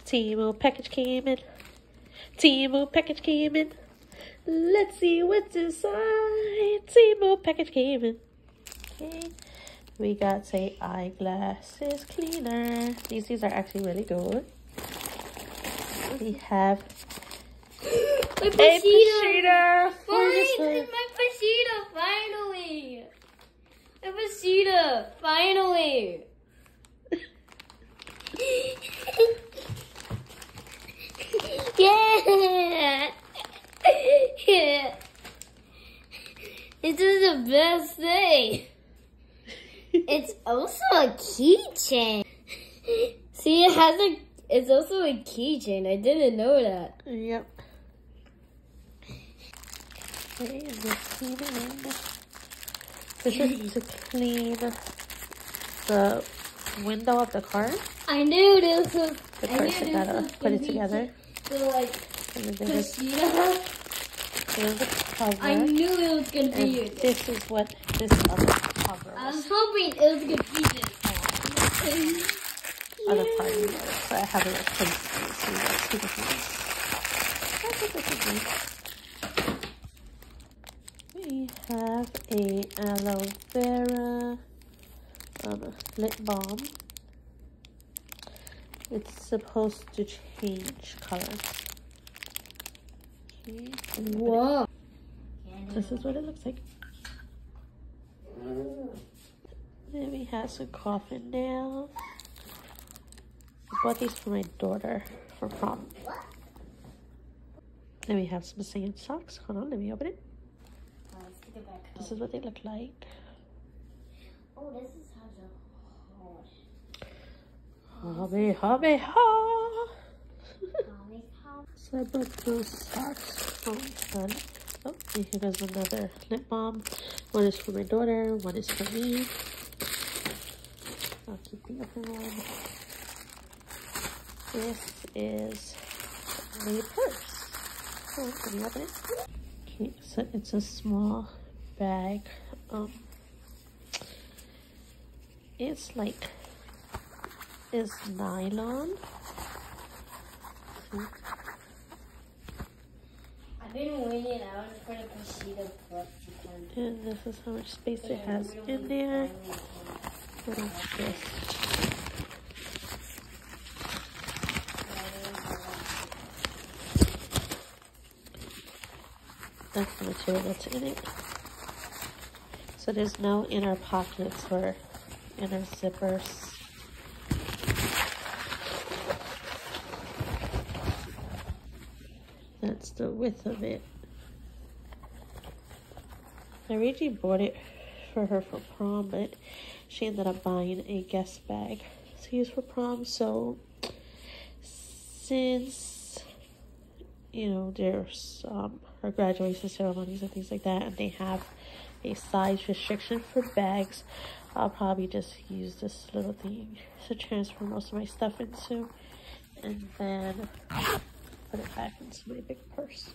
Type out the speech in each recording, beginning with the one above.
Temu package came in. Temu package came in. Let's see what's inside. Temu package came in. Okay. We got a eyeglasses cleaner. These are actually really good. We have my Pashida. My Pashida, finally. My Pashida, finally. Yeah. Yeah. This is the best thing. It's also a keychain. See, it's also a keychain. I didn't know that. Yep. Okay, and this is to clean the window of the car. I knew this was. The person that put it together. So like, and then there's the cover. I knew it was gonna be it. This is what this other cover was. I was hoping it was gonna be this other part of it, so I have it replaced. So that's two different ones. We have a aloe vera lip balm. It's supposed to change colors. Okay. Whoa. This is what it looks like. Then we have some coffin nails. I bought these for my daughter for prom. Then we have some sand socks. Hold on, let me open it. This is what they look like. Oh, this is how the Hobby, ha! So I bought those socks from Fun. Oh, and here goes another lip balm. One is for my daughter, one is for me. I'll keep the other one. This is my purse. Oh, let me open it. Okay, so it's a small bag. It's like it's nylon. See? I've been waiting out for the Pashida Plus. And this is how much space it has in there. What is this? That's the material that's in it. So there's no inner pockets or inner zippers. That's the width of it. I originally bought it for her for prom, but she ended up buying a guest bag to use for prom. So since, you know, there's her graduation ceremonies and things like that, and they have a size restriction for bags, I'll probably just use this little thing to transfer most of my stuff into, and then put it back into my big purse.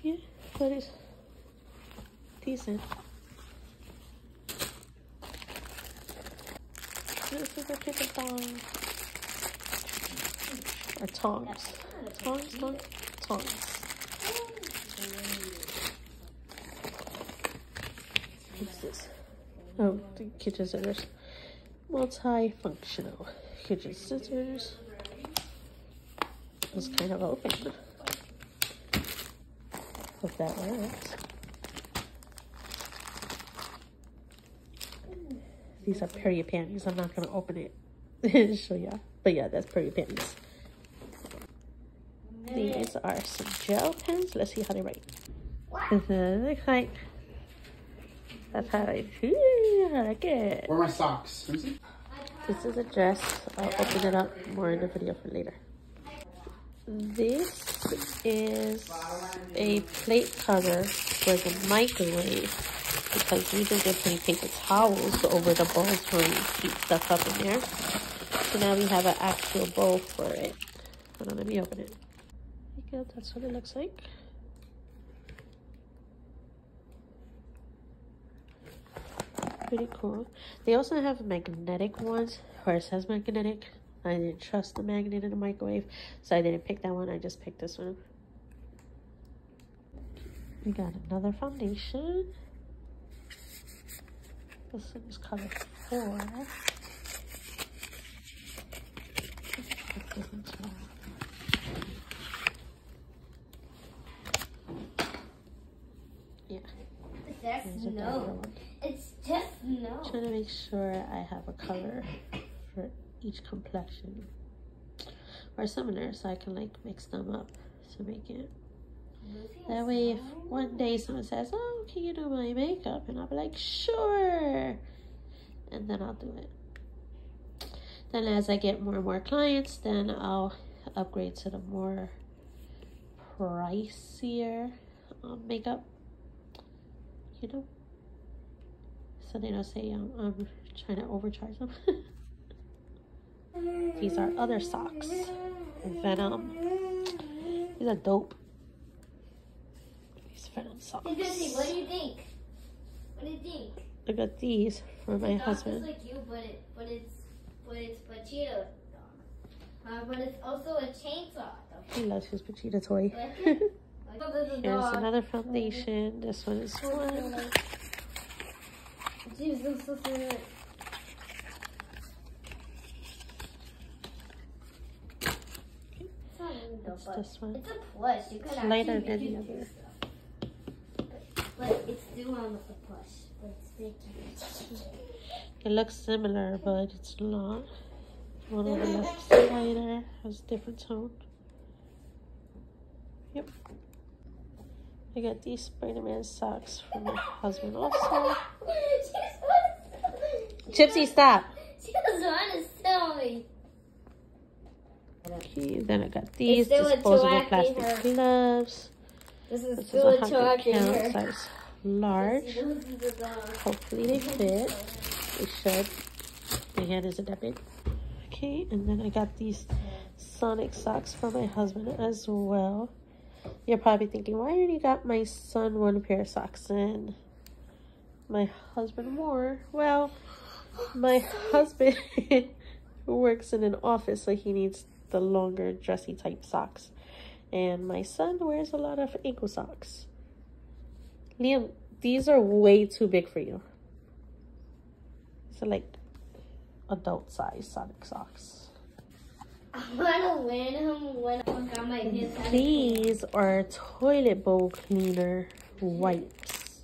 Yeah, but it's decent. This is a paper tongs. Or tongs. Tongs. What's this? Oh, the kitchen scissors. Multi-functional kitchen scissors. It's kind of open. Hope that works. These are period panties. I'm not going to open it and show ya. But yeah, that's period panties. These are some gel pens. Let's see how they write. This looks like. That's how I like it. Where are my socks? This is a dress. I'll open it up more in the video for later. This is a plate cover for the microwave, because we just been putting paper towels over the bowls when we heat stuff up in there. So now we have an actual bowl for it. Hold on, let me open it. There you go, that's what it looks like. Pretty cool. They also have magnetic ones, or it says magnetic. I didn't trust the magnet in the microwave, so I didn't pick that one. I just picked this one. We got another foundation. This one is color 4. Yeah. That's no. It's just no. Trying to make sure I have a color for each complexion or similar, so I can like mix them up to make it. That way, if one day someone says, "Oh, can you do my makeup?" and I'll be like, "Sure," and then I'll do it. Then as I get more and more clients, then I'll upgrade to the more pricier makeup, you know, so they don't say I'm trying to overcharge them. These are other socks. Venom. These are dope. These Venom socks. What do you think? What do you think? I got these for my husband. It's like you, but it's Pachita. But it's also a chainsaw. He loves his Pachita toy. Here's another foundation. This one is one. Jesus, so sad. That's this one. It's a plush. You could lighter than the other. But it's still on the plush. But it's sticky. It looks similar, but it's not. One on the left is lighter, has a different tone. Yep. I got these Spider-Man socks for my husband also. Gypsy, stop! She was trying to sell me. Okay, then I got these disposable plastic gloves. This is still a 100 count, size large. Hopefully they fit. They should. My hand isn't that big. Okay, and then I got these Sonic socks for my husband as well. You're probably thinking, why only got my son one pair of socks and my husband more? Well, my husband works in an office, so he needs the longer dressy type socks. And my son wears a lot of ankle socks. Liam, these are way too big for you. So like adult size Sonic socks. I want to wear them when I got my hands. These are toilet bowl cleaner wipes.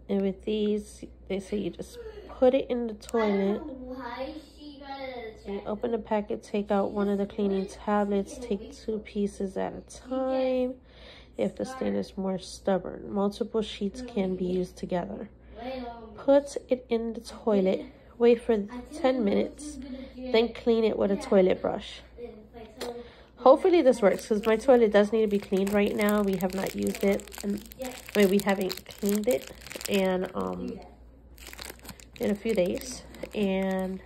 And with these, they say you just put it in the toilet. Why she got it? You open the packet, take out one of the cleaning tablets, take 2 pieces at a time. If the stain is more stubborn, multiple sheets can be used together. Put it in the toilet, wait for 10 minutes, then clean it with a toilet brush. Hopefully this works, because my toilet does need to be cleaned right now. We have not used it, and we haven't cleaned it in a few days, and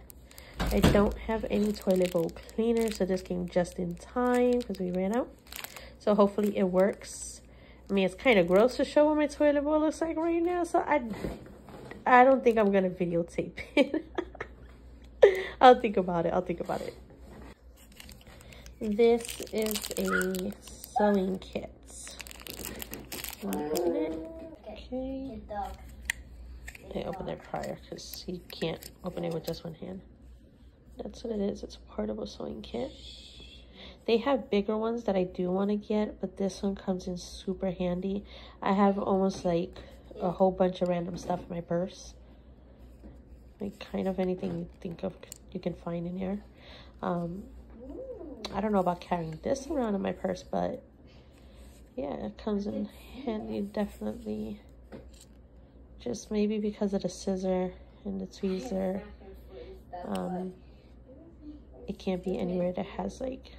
I don't have any toilet bowl cleaner, so this came just in time because we ran out. So hopefully it works. I mean, it's kind of gross to show what my toilet bowl looks like right now, so I don't think I'm gonna videotape it. I'll think about it. This is a sewing kit. Open it. Okay. I opened it prior because he can't open it with just one hand. That's what it is. It's a portable sewing kit. They have bigger ones that I do want to get, but this one comes in super handy. I have almost like a whole bunch of random stuff in my purse. Like kind of anything you think of you can find in here. I don't know about carrying this around in my purse, but yeah, it comes in handy definitely. Just maybe because of the scissor and the tweezer. It can't be anywhere that has like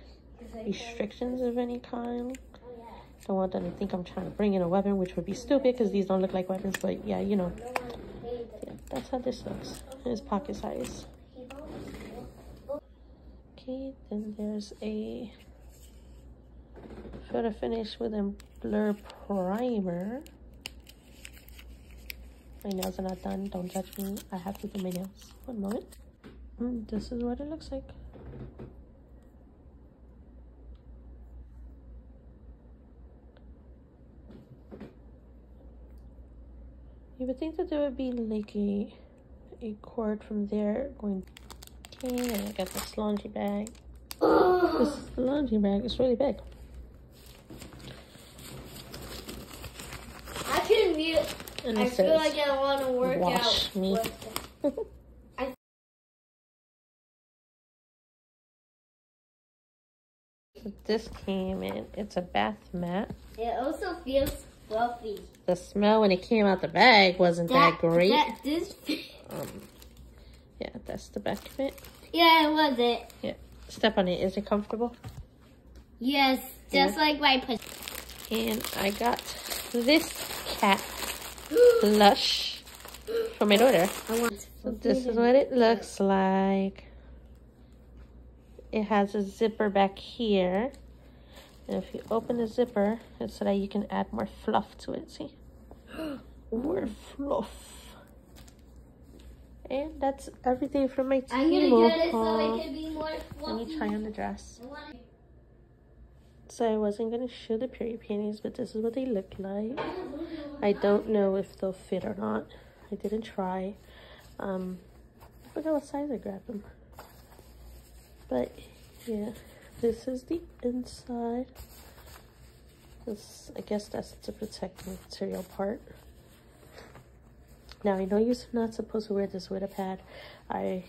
restrictions of any kind. Don't want them to think I'm trying to bring in a weapon, which would be stupid because these don't look like weapons, but yeah, you know. Yeah, that's how this looks. It's pocket size. Okay, then there's a photo finish with a blur primer. My nails are not done. Don't judge me. I have to do my nails. One moment. This is what it looks like. You would think that there would be like a cord from there going. Okay, and I got this laundry bag. This laundry bag is really big. I can mute. And I feel like I want to work wash out. me. So this came in. It's a bath mat. It also feels fluffy. The smell when it came out the bag wasn't that great. Yeah, that's the back of it. Yeah, it wasn't. Yeah, step on it. Is it comfortable? Yes, just like my pussy. And I got this cat plush for my daughter. So this is what it looks like. It has a zipper back here. And if you open the zipper, it's so that you can add more fluff to it. See? More fluff. And that's everything from my Temu I'm gonna get it so it can be more fluffy. Let me try on the dress. So I wasn't going to show the period panties, but this is what they look like. I don't know if they'll fit or not. I didn't try. Look at what size I grabbed them. But yeah, this is the inside. This, I guess that's the protective material part. Now I know you're not supposed to wear this with a pad. I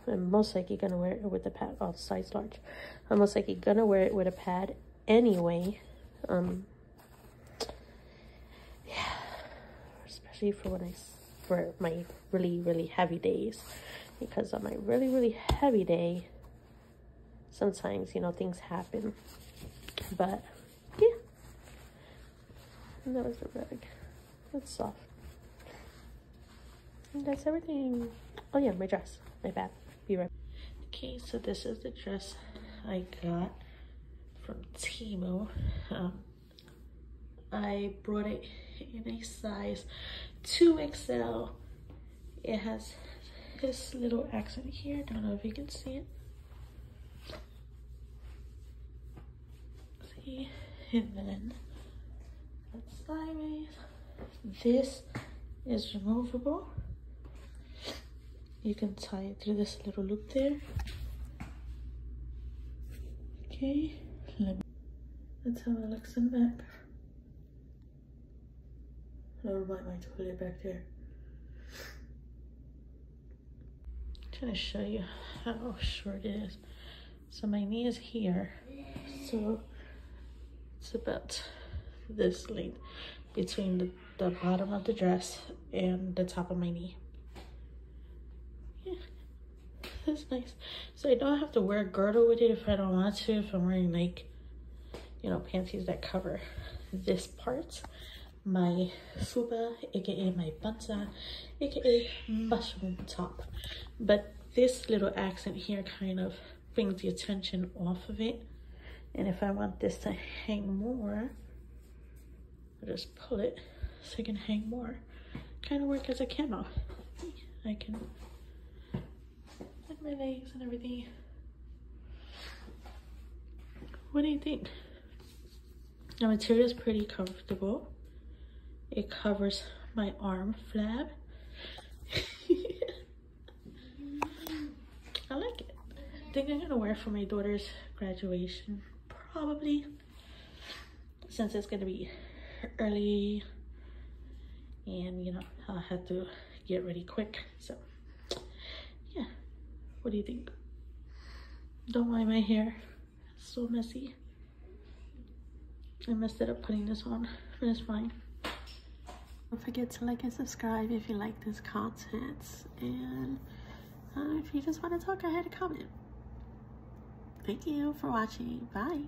am most likely gonna wear it with a pad. Oh, size large. I'm most likely gonna wear it with a pad anyway. Yeah, especially for my really heavy days, because on my really heavy day, sometimes, you know, things happen. But yeah, and that was the bag. It's soft. And that's everything. Oh yeah, my dress. My bad. Be right. Okay, so this is the dress I got from Temu. I brought it in a size 2XL. It has this little accent here. Don't know if you can see it. See? And then that's sideways. This is removable. You can tie it through this little loop there. Okay, that's how it looks in the back. Never mind my toilet back there. I'm trying to show you how short it is. So my knee is here, so it's about this length between the bottom of the dress and the top of my knee. Yeah, that's nice. So I don't have to wear a girdle with it if I don't want to. If I'm wearing, like, you know, panties that cover this part, my fupa, aka my banta, aka mushroom top. But this little accent here kind of brings the attention off of it. And if I want this to hang more, I just pull it so it can hang more. Kind of work as a camo. I can like my legs and everything. What do you think? The material is pretty comfortable. It covers my arm flab. I like it. I think I'm gonna wear it for my daughter's graduation, probably, since it's gonna be early and, you know, I'll have to get ready quick. So yeah, what do you think? Don't mind my hair, it's so messy. I messed it up putting this on, but it's fine. Don't forget to like and subscribe if you like this content, and if you just want to talk, go ahead and comment. Thank you for watching. Bye.